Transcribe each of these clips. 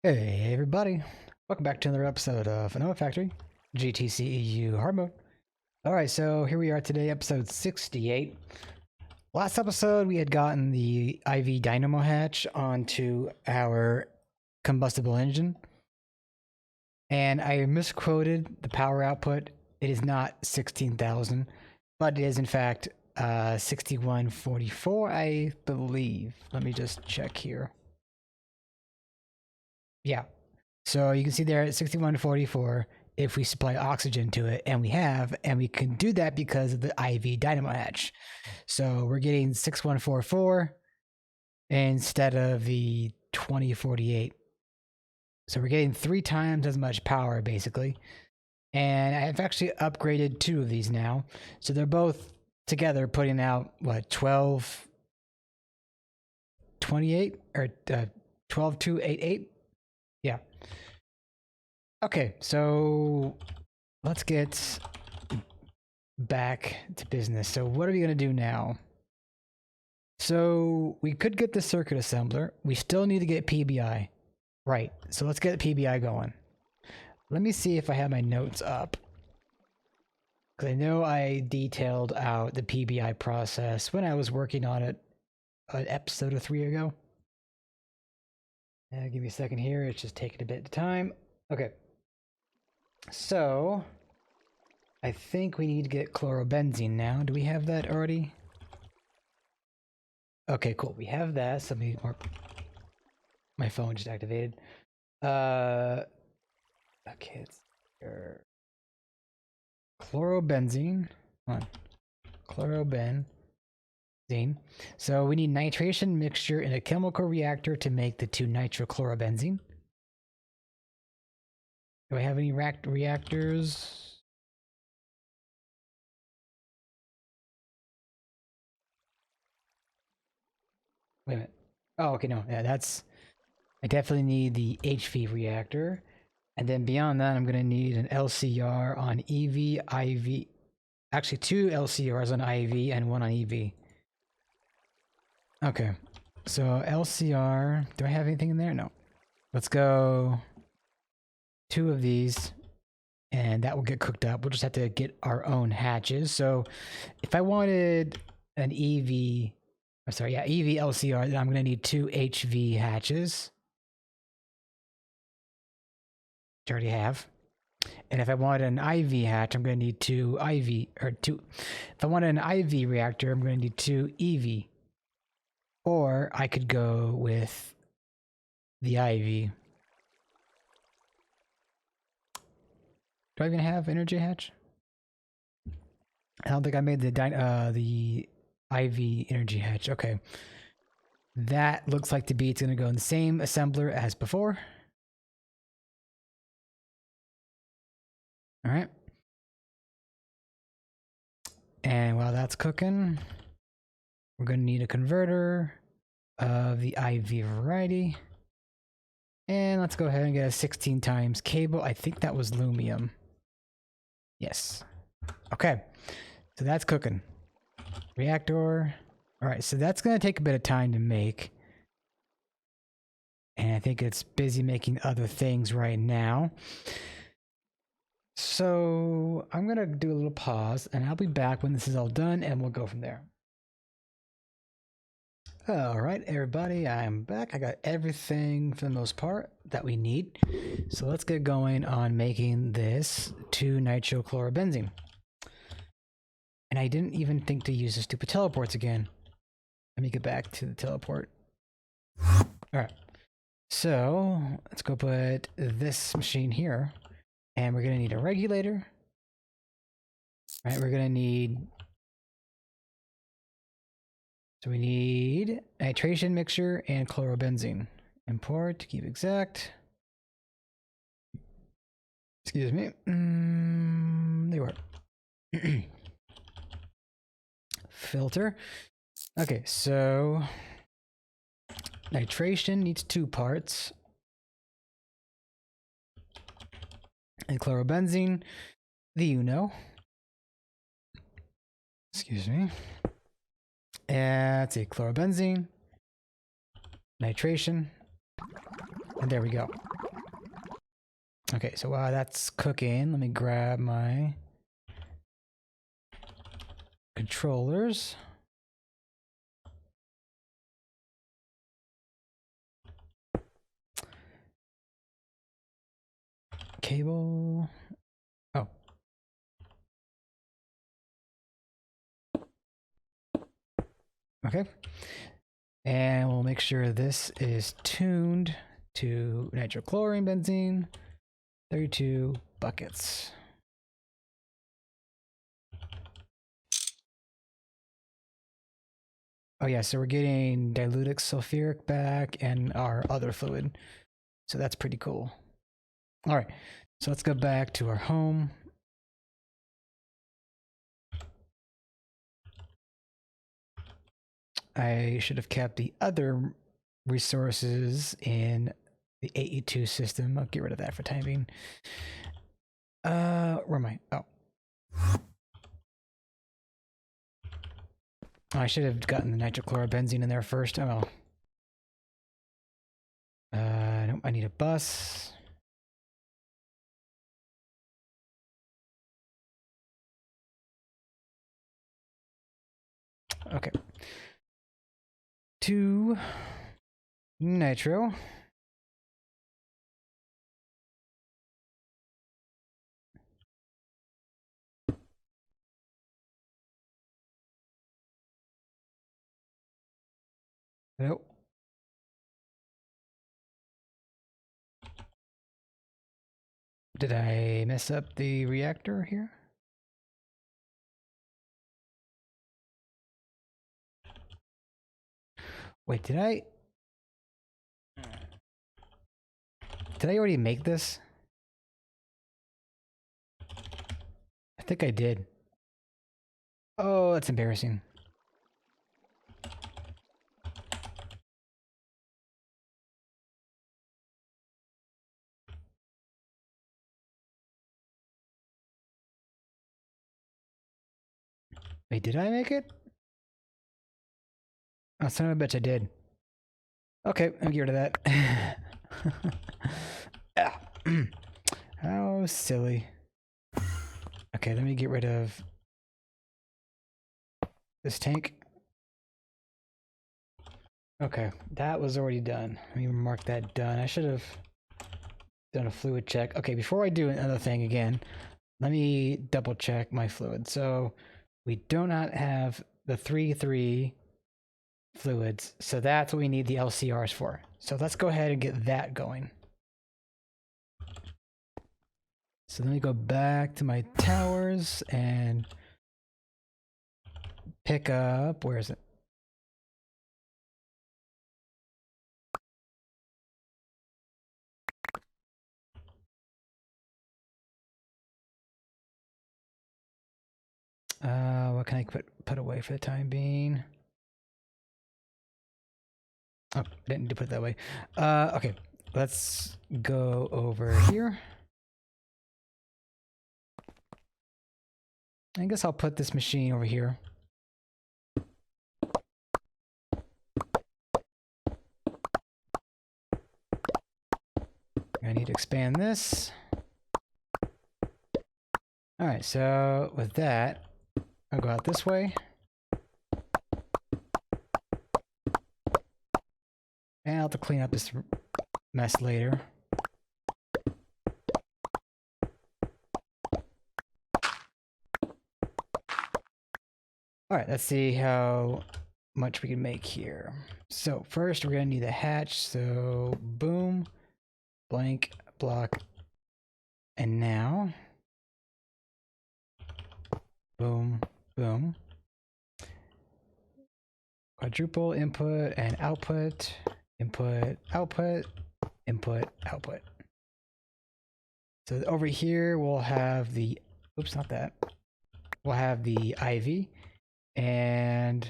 Hey everybody, welcome back to another episode of Nomi Factory, GTCEu hard mode. Alright, so here we are today, episode 68. Last episode we had gotten the IV dynamo hatch onto our combustible engine. And I misquoted the power output. It is not 16,000, but it is in fact 6144, I believe. Let me just check here. Yeah. So you can see there at 6144 if we supply oxygen to it, and we have, and we can do that because of the IV dynamo hatch. So we're getting 6144 instead of the 2048. So we're getting 3 times as much power basically. And I've actually upgraded 2 of these now. So they're both together putting out what, 1228 or 12288? Yeah. Okay, so let's get back to business. So what are we going to do now? So we could get the circuit assembler. We still need to get PBI. Right, so let's get PBI going. Let me see if I have my notes up, because I know I detailed out the PBI process when I was working on it an episode or 3 ago. Give me a second here. It's just taking a bit of time. Okay. So, I think we need to get chlorobenzene now. Do we have that already? Okay, cool. We have that. So my phone just activated. Okay, it's here. Chlorobenzene. Come on. Chlorobenzene. So we need nitration mixture in a chemical reactor to make the 2-nitrochlorobenzene. Do I have any reactors? Wait a minute. Oh, okay, no. Yeah, that's... I definitely need the HV reactor. And then beyond that, I'm going to need an LCR on EV, IV. Actually, 2 LCRs on IV and 1 on EV. Okay. So LCR... Do I have anything in there? No. Let's go... 2 of these, and that will get cooked up. We'll just have to get our own hatches. So if I wanted an EV, I'm sorry, yeah, EV LCR, then I'm going to need 2 HV hatches, which I already have. And if I wanted an IV hatch, I'm going to need 2 IV, or 2. If I wanted an IV reactor, I'm going to need 2 EV. Or I could go with the IV. Do I even have energy hatch? I don't think I made the IV energy hatch. Okay. That looks like it's going to go in the same assembler as before. All right. And while that's cooking, we're going to need a converter of the IV variety. And let's go ahead and get a 16 times cable. I think that was lumium. Yes. Okay. So that's cooking. Reactor. All right. So that's going to take a bit of time to make. And I think it's busy making other things right now. So I'm going to do a little pause, and I'll be back when this is all done, and we'll go from there. All right, everybody, I'm back. I got everything for the most part that we need. So let's get going on making this 2-nitrochlorobenzene. And I didn't even think to use the stupid teleports again. Let me get back to the teleport. All right. So let's go put this machine here. And we're going to need a regulator. All right, we're going to need... So we need nitration mixture and chlorobenzene. Import to keep exact. Excuse me. They work. Filter. Okay, so nitration needs 2 parts. And chlorobenzene, excuse me. And let's see, chlorobenzene, nitration, and there we go. Okay, so while that's cooking, let me grab my controllers. Cable. Oh. Okay. And we'll make sure this is tuned to nitrochlorine benzene, 32 buckets. Oh yeah, so we're getting dilutic sulfuric back and our other fluid. So that's pretty cool. All right, so let's go back to our home. I should have kept the other resources in the AE2 system. I'll get rid of that for time being. Where am I? Oh. I should have gotten the nitrochlorobenzene in there first. Oh. No, I need a bus. Okay. 2 nitro. Nope. Did I mess up the reactor here? Wait, did I already make this? I think I did. Oh, that's embarrassing. Wait, did I make it? Oh, son of a bitch, I did. Okay, I'll get rid of that. How silly. Okay, let me get rid of this tank. Okay, that was already done. Let me mark that done. I should have done a fluid check. Okay, before I do another thing again, let me double check my fluid. So we do not have the 3-3 fluids, so that's what we need the LCRs for. So let's go ahead and get that going. So let me go back to my towers and pick up, where is it? What can I put away for the time being? Oh, didn't need to put it that way. Okay, let's go over here. I guess I'll put this machine over here. I need to expand this. All right, so with that, I'll go out this way. And I'll have to clean up this mess later. All right, let's see how much we can make here. So first we're gonna need a hatch. So boom, blank, block, and now boom, boom. Quadruple input and output, input, output, input, output. So over here we'll have the, oops, not that. We'll have the IV, and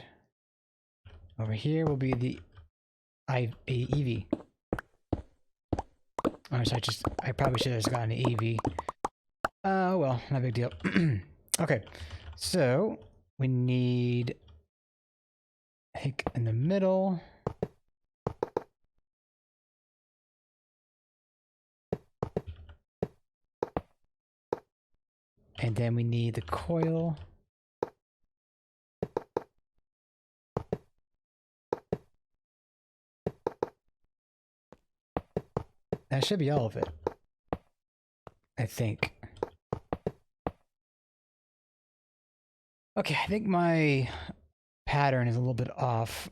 over here will be the EV. Oh, so I probably should have just gotten an EV. Well, not a big deal. Okay, so we need, I think, in the middle. And then we need the coil. That should be all of it, I think. Okay, I think my pattern is a little bit off.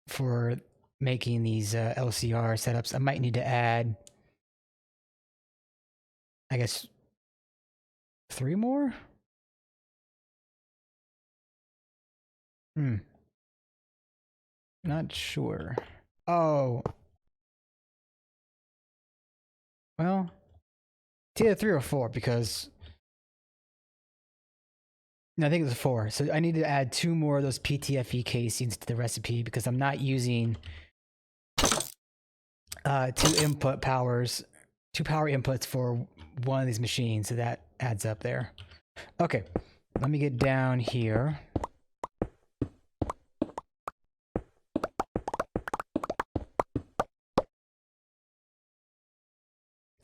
For making these LCR setups, I might need to add, I guess, 3 more? Not sure. Oh. Well, it's either 3 or 4 because... No, I think it was 4. So I need to add 2 more of those PTFE casings to the recipe because I'm not using 2 power inputs for one of these machines, so that adds up there. Okay, let me get down here.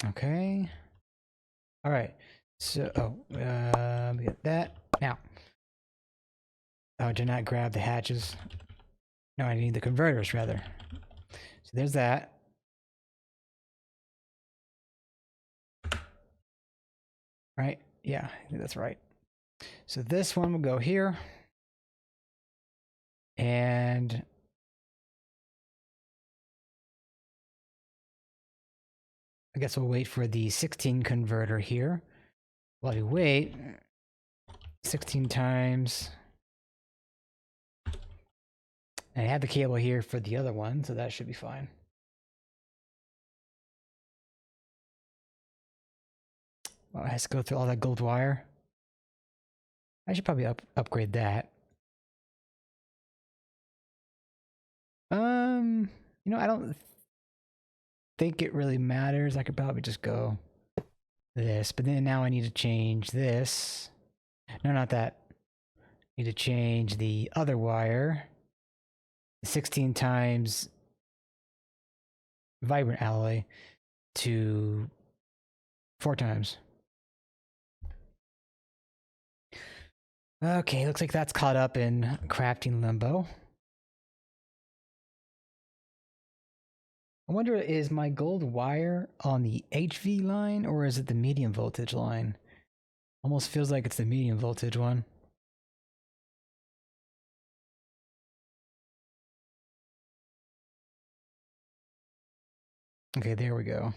Okay. All right. So, let me get that. Now. Oh, did not grab the hatches. No, I need the converters, rather. So there's that. Right? Yeah, I think that's right. So this one will go here. And I guess we'll wait for the 16 converter here. While we wait, 16 times. And I have the cable here for the other one, so that should be fine. Oh, it has to go through all that gold wire. I should probably upgrade that. You know, I don't think it really matters. I could probably just go this, but then now I need to change this. No, not that. I need to change the other wire. 16 times vibrant alloy to 4 times. Okay, looks like that's caught up in crafting limbo. I wonder, is my gold wire on the HV line or is it the medium voltage line? Almost feels like it's the medium voltage one. Okay, there we go.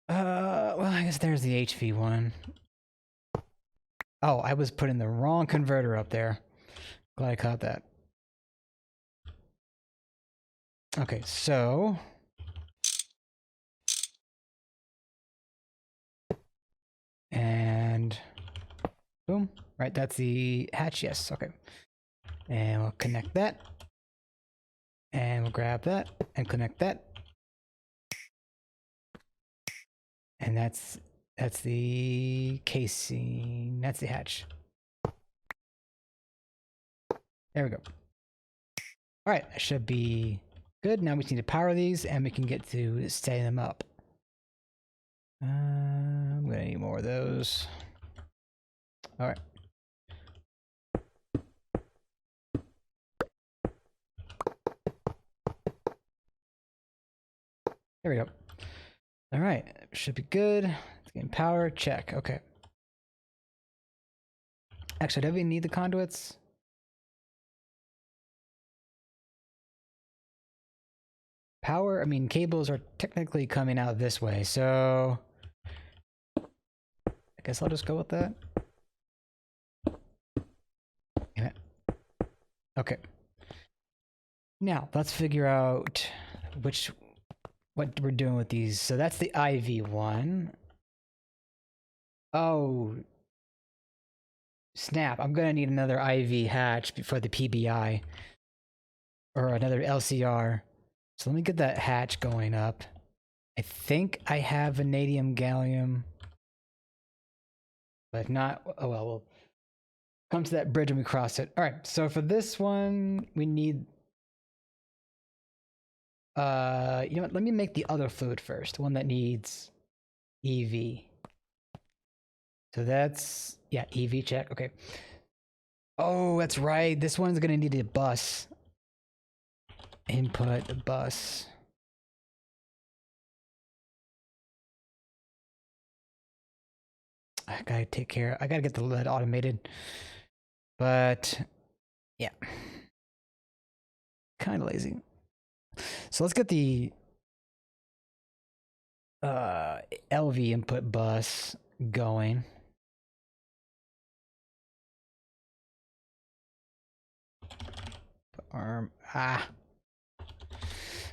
Well, I guess there's the HV one. Oh, I was putting the wrong converter up there. Glad I caught that. Okay, so... And... Boom. Right, that's the hatch, yes, okay. And we'll connect that. And we'll grab that and connect that. And that's the casing, that's the hatch. There we go. All right, that should be good. Now we just need to power these and we can get to setting them up. I'm gonna need more of those. All right. There we go. All right, should be good. It's getting power, check, okay. Actually, do we need the conduits? Power, I mean, cables are technically coming out this way, so I guess I'll just go with that. Yeah. Okay. Now, let's figure out what we're doing with these. So that's the IV one. Oh, snap. I'm going to need another IV hatch for the PBI or another LCR. So let me get that hatch going up. I think I have vanadium gallium, but if not, oh well, we'll come to that bridge when we cross it. All right, so for this one, we need... You know what? Let me make the other fluid first, one that needs EV. So that's, yeah, EV check. Okay. Oh, that's right. This one's gonna need a bus. Input bus. I gotta take care. I gotta get the lead automated. But yeah, kind of lazy. So let's get the LV input bus going. Arm.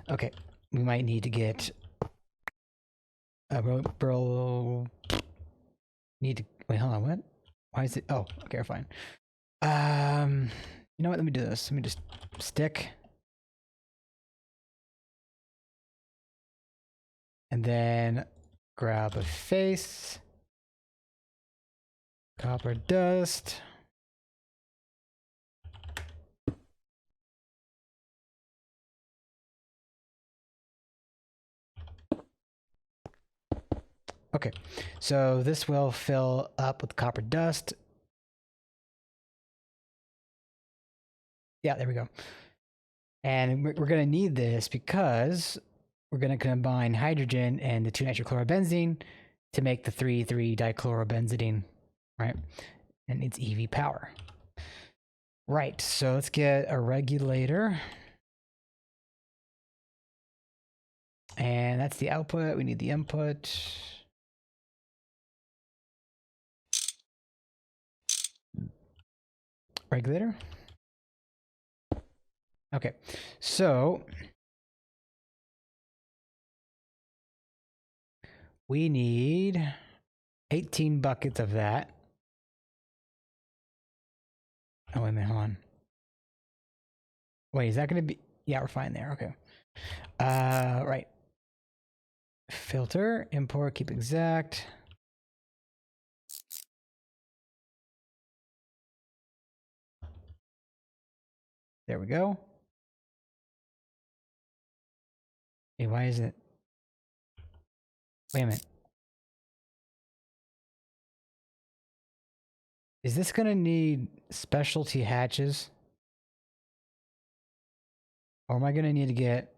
Okay, we might need to get bro. Need to wait. Hold on. What? Why is it? Oh, okay, we're fine. You know what? Let me do this. Let me just stick. And then grab a face. Copper dust. Okay, so this will fill up with copper dust. Yeah, there we go. And we're going to need this because we're going to combine hydrogen and the 2-nitrochlorobenzene to make the 3,3-dichlorobenzidine, right? And it's EV power. Right, so let's get a regulator. And that's the output. We need the input. Regulator. Okay, so we need 18 buckets of that. Oh, wait a minute, hold on. Wait, is that going to be... Yeah, we're fine there. Okay. Right. Filter, import, keep exact. There we go. Hey, why is it? Wait a minute. Is this going to need specialty hatches? Or am I going to need to get...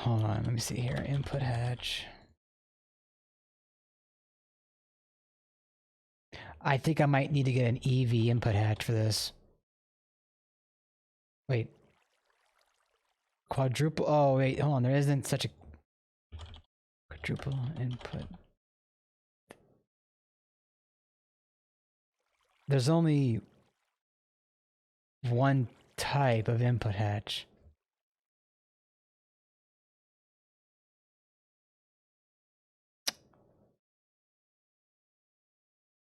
Hold on, let me see here. Input hatch. I think I might need to get an EV input hatch for this. Wait. Quadruple... Oh, wait, hold on. There isn't such a... Quadruple input... There's only one type of input hatch.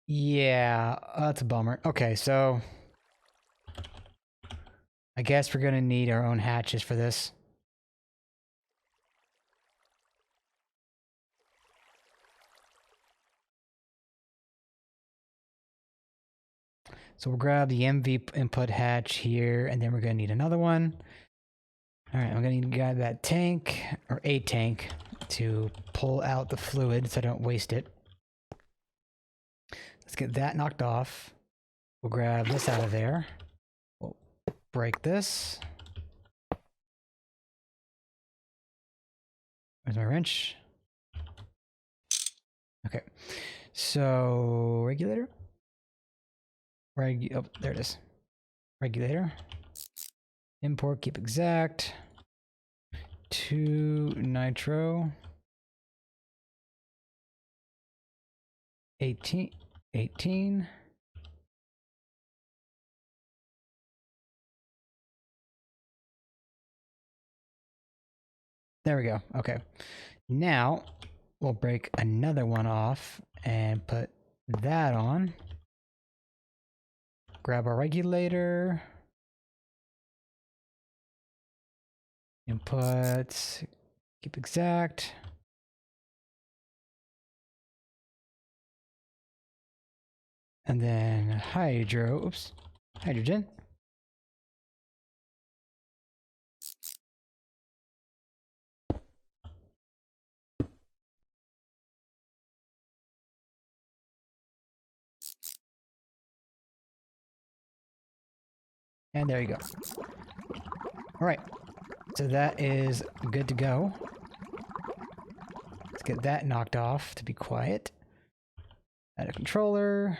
Yeah, that's a bummer. Okay, so I guess we're gonna need our own hatches for this. So we'll grab the MV input hatch here, and then we're gonna need another one. All right, I'm gonna need to grab that tank, or a tank, to pull out the fluid so I don't waste it. Let's get that knocked off. We'll grab this out of there. We'll break this. Where's my wrench? Okay, so regulator. Oh, there it is. Regulator. Import, keep exact. 2 nitro. 18. There we go. Okay. Now we'll break another one off and put that on. Grab our regulator. Inputs. Keep exact. And then hydrogen. And there you go. All right, so that is good to go. Let's get that knocked off to be quiet. Add a controller.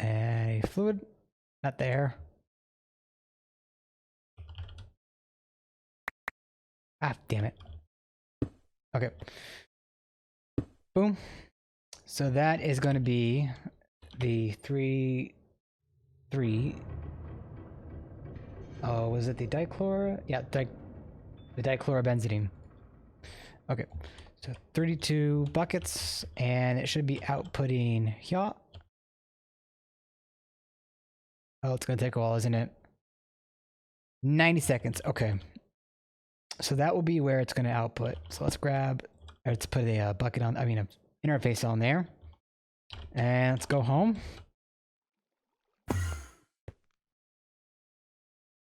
A fluid. Not there. Ah, damn it. Okay. Boom. So that is going to be the 3. Oh, was it the dichlor? Yeah, the dichlorobenzidine. Okay. So 32 buckets, and it should be outputting here. Oh, it's going to take a while, isn't it? 90 seconds. Okay. So that will be where it's going to output. So let's grab, or let's put a bucket on, an interface on there. And let's go home.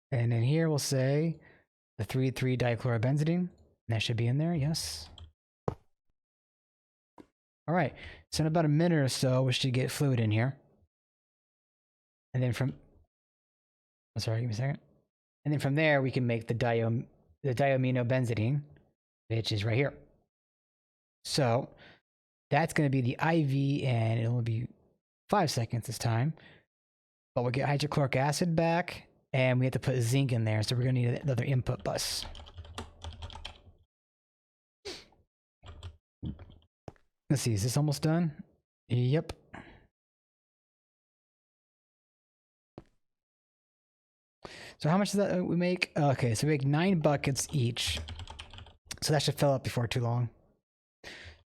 And in here we'll say the 3,3-dichlorobenzidine. That should be in there, yes. All right, so in about a minute or so, we should get fluid in here. And then from, oh, sorry, give me a second. And then from there, we can make the diaminobenzidine, which is right here. So that's going to be the IV, and it'll be 5 seconds this time. But we'll get hydrochloric acid back, and we have to put zinc in there, so we're going to need another input bus. Let's see, is this almost done? Yep. So how much does that we make? Okay, so we make 9 buckets each. So that should fill up before too long.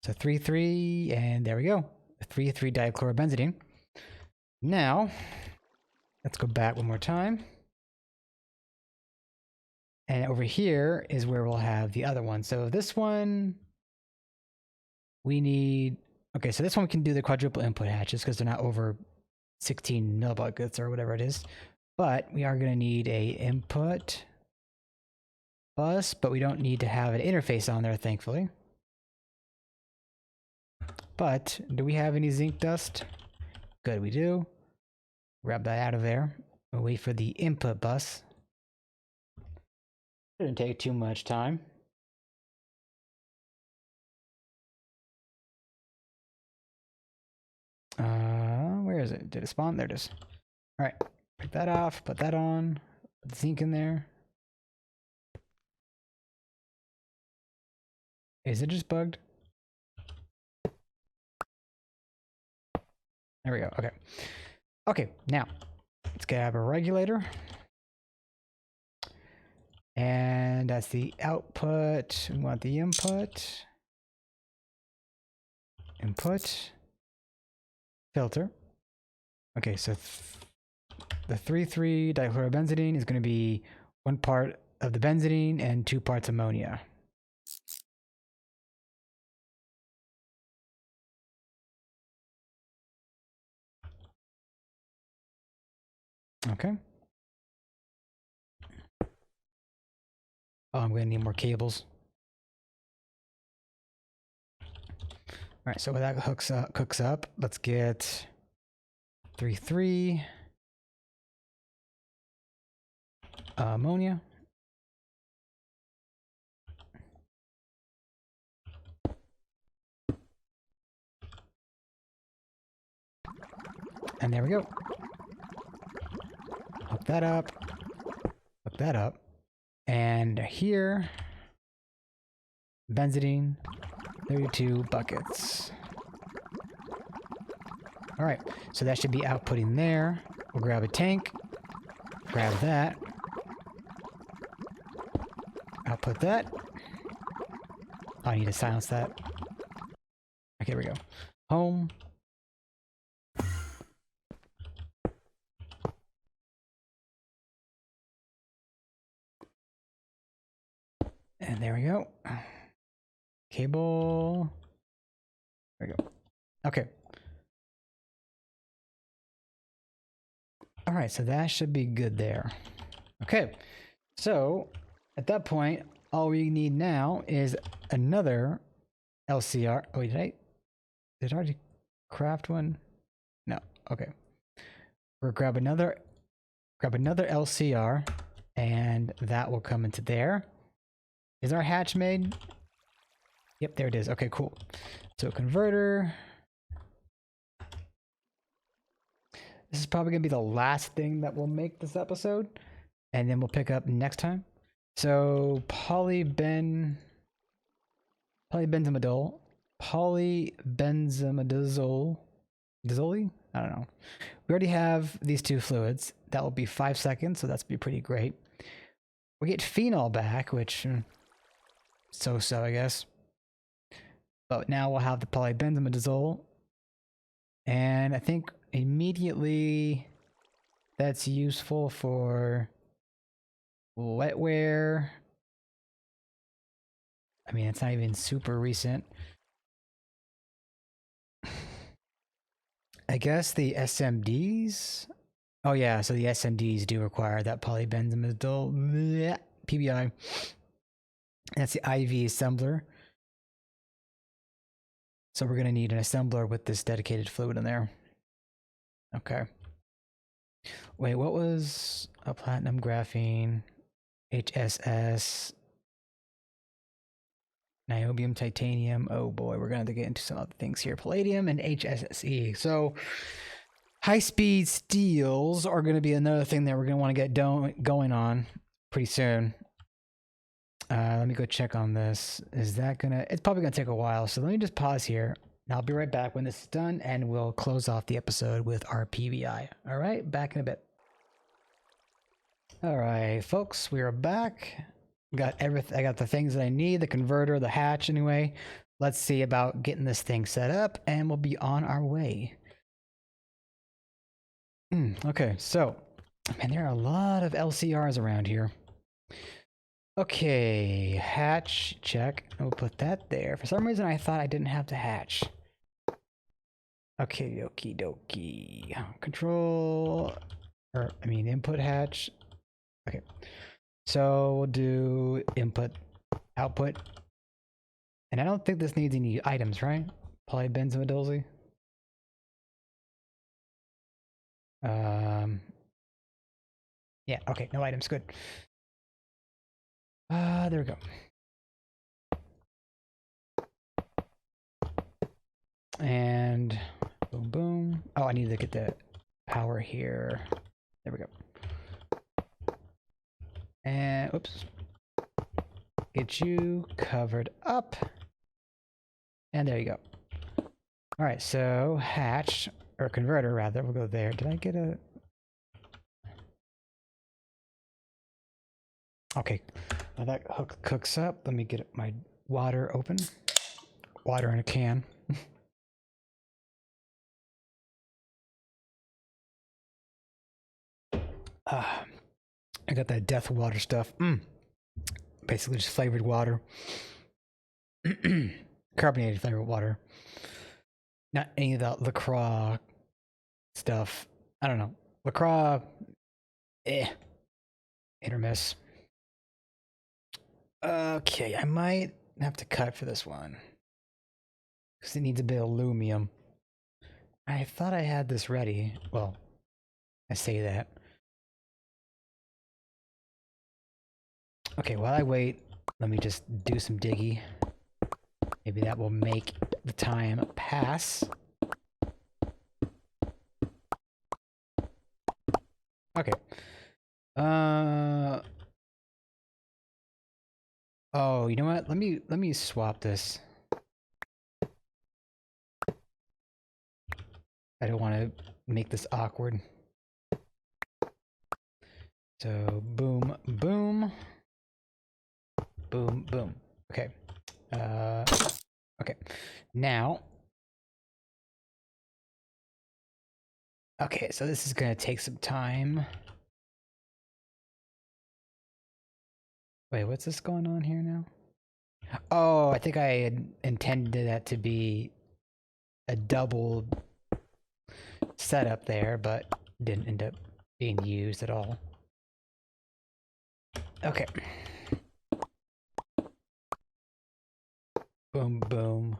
So 3,3, and there we go. 3,3-dichlorobenzidine. Now, let's go back one more time. And over here is where we'll have the other one. So this one, we need, okay, so this one we can do the quadruple input hatches because they're not over 16 millibuckets or whatever it is. But we are going to need a input bus, but we don't need to have an interface on there, thankfully. But do we have any zinc dust? Good, we do. Grab that out of there. We'll wait for the input bus. Shouldn't take too much time. Where is it? Did it spawn? There it is. All right, pick that off, put that on, put the zinc in there. Is it just bugged? There we go. Okay. Okay, now let's grab a regulator. And that's the output. We want the input. Input. Filter. Okay, so the 3,3-dichlorobenzidine is going to be 1 part of the benzidine and 2 parts ammonia. Okay. Oh, I'm going to need more cables. All right, so when that cooks up, let's get 3,3 ammonia. And there we go. Hook that up. Hook that up. And here, benzidine, 32 buckets. All right, so that should be outputting there. We'll grab a tank, grab that, output that. Oh, I need to silence that. Okay, here we go. Home. And there we go. Cable. There we go. Okay. All right, so that should be good there. Okay, so at that point, all we need now is another LCR. Oh, wait, did I already craft one? No, okay. We'll grab Grab another LCR, and that will come into there. Is our hatch made? Yep, there it is. Okay, cool. So converter. This is probably going to be the last thing that we'll make this episode, and then we'll pick up next time. So polybenzimidole, dizole? I don't know. We already have these two fluids. That will be 5 seconds, so that's be pretty great. We get phenol back, which so-so, I guess. But now we'll have the polybenzimidole, and I think immediately that's useful for wetware. I mean, it's not even super recent. I guess the SMDs. Oh yeah, so the SMDs do require that polybenzimidole PBI. That's the IV assembler. So we're going to need an assembler with this dedicated fluid in there. Okay. Wait, what was a platinum graphene, HSS, niobium titanium? Oh boy, we're going to have to get into some other things here. Palladium and HSSE. So high-speed steels are going to be another thing that we're going to want to get going on pretty soon. Let me go check on this. Is that gonna... It's probably gonna take a while, so let me just pause here. And I'll be right back when this is done, and we'll close off the episode with our PBI. All right, back in a bit. All right, folks, we are back. Got everything. I got the things that I need, the converter, the hatch anyway. Let's see about getting this thing set up, and we'll be on our way. Okay, so, man, there are a lot of LCRs around here. Okay, hatch, check. We'll put that there. For some reason, I thought I didn't have to hatch. Okay, okie dokie. Control, or I mean input hatch. Okay, so we'll do input, output. And I don't think this needs any items, right? Polybenzimidole. Yeah, okay, no items, good. There we go. And boom, boom. Oh, I need to get the power here. There we go. And oops. Get you covered up. And there you go. All right, so hatch, or converter rather, we'll go there. Did I get a... Okay, now that hook cooks up. Let me get my water open. Water in a can. I got that death water stuff. Basically just flavored water. Carbonated flavored water. Not any of the LaCroix stuff. I don't know. LaCroix, hit or miss. Okay, I might have to cut for this one. Because it needs a bit of aluminum. I thought I had this ready. Well, I say that. Okay, while I wait, let me just do some diggy. Maybe that will make the time pass. Okay. Oh, you know what? Let me swap this. I don't want to make this awkward. So boom, boom, boom, boom. Okay. Okay. Now. Okay, so this is gonna take some time. Wait, what's this going on here now? Oh, I think I had intended that to be a double setup there, but didn't end up being used at all. Okay. Boom, boom,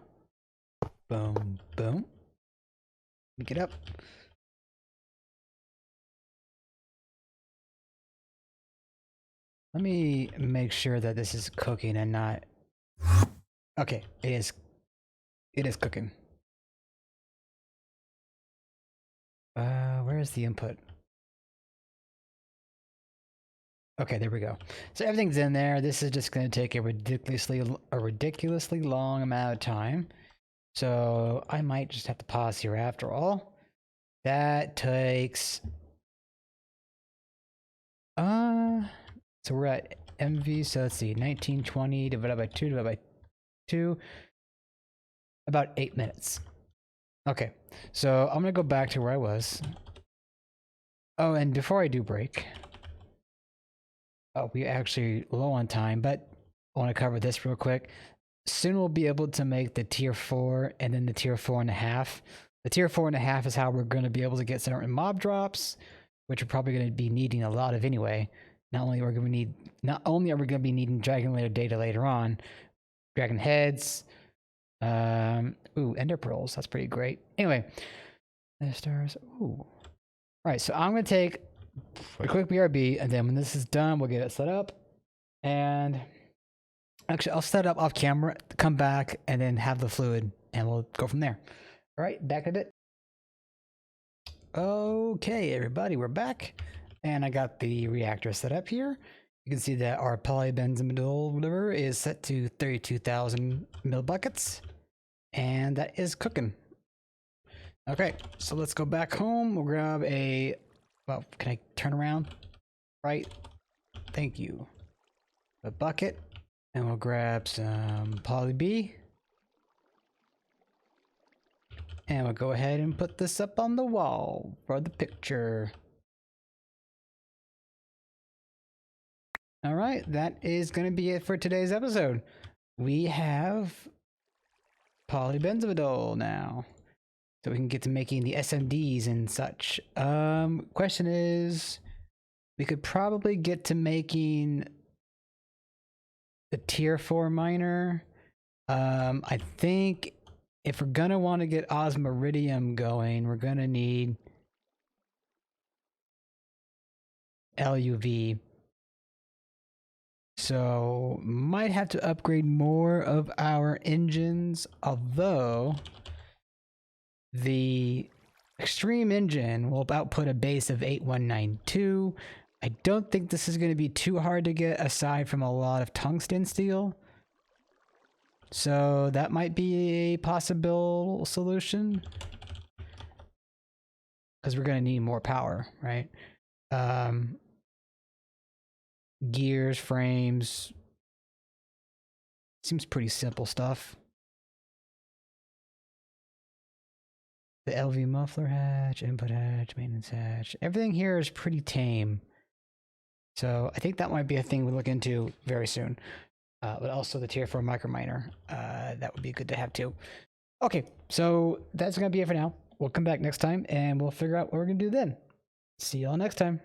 boom, boom. Let me get up. Let me make sure that this is cooking and not... Okay, it is. It is cooking. Where is the input? Okay, there we go. So everything's in there. This is just going to take a ridiculously long amount of time. So I might just have to pause here after all. That takes... So we're at MV, so let's see, 1920 divided by 2, about 8 minutes. Okay, so I'm gonna go back to where I was. Oh, and before I do break, oh, we're actually low on time, but I want to cover this real quick. Soon we'll be able to make the tier 4 and then the tier 4.5. The tier 4.5 is how we're going to be able to get certain mob drops, which we're probably going to be needing a lot of anyway. Not only are we going to be needing Dragon Lair data later on, Dragon Heads, Ender Pearls, that's pretty great. Anyway, stars, ooh. Alright, so I'm going to take a quick BRB, and then when this is done, we'll get it set up. And actually, I'll set it up off camera, come back, and then have the fluid, and we'll go from there. Alright, back a bit. Okay, everybody, we're back. And I got the reactor set up here. You can see that our polybenzimidol, whatever, is set to 32,000 millibuckets. And that is cooking. Okay, so let's go back home. We'll grab a... Well, can I turn around? Right. Thank you. A bucket. And we'll grab some poly B. And we'll go ahead and put this up on the wall for the picture. All right, that is going to be it for today's episode. We have polybenzimidol now. So we can get to making the SMDs and such. Question is, we could probably get to making the tier 4 miner. I think if we're gonna want to get osmiridium going, we're gonna need LUV. So might have to upgrade more of our engines, although the extreme engine will output a base of 8192. I don't think this is going to be too hard to get aside from a lot of tungsten steel. So that might be a possible solution. Because we're going to need more power, right? Gears, frames. Seems pretty simple stuff. The LV muffler hatch, input hatch, maintenance hatch. Everything here is pretty tame. So I think that might be a thing we look into very soon. But also the tier 4 microminer. That would be good to have too. Okay, so that's going to be it for now. We'll come back next time and we'll figure out what we're going to do then. See y'all next time.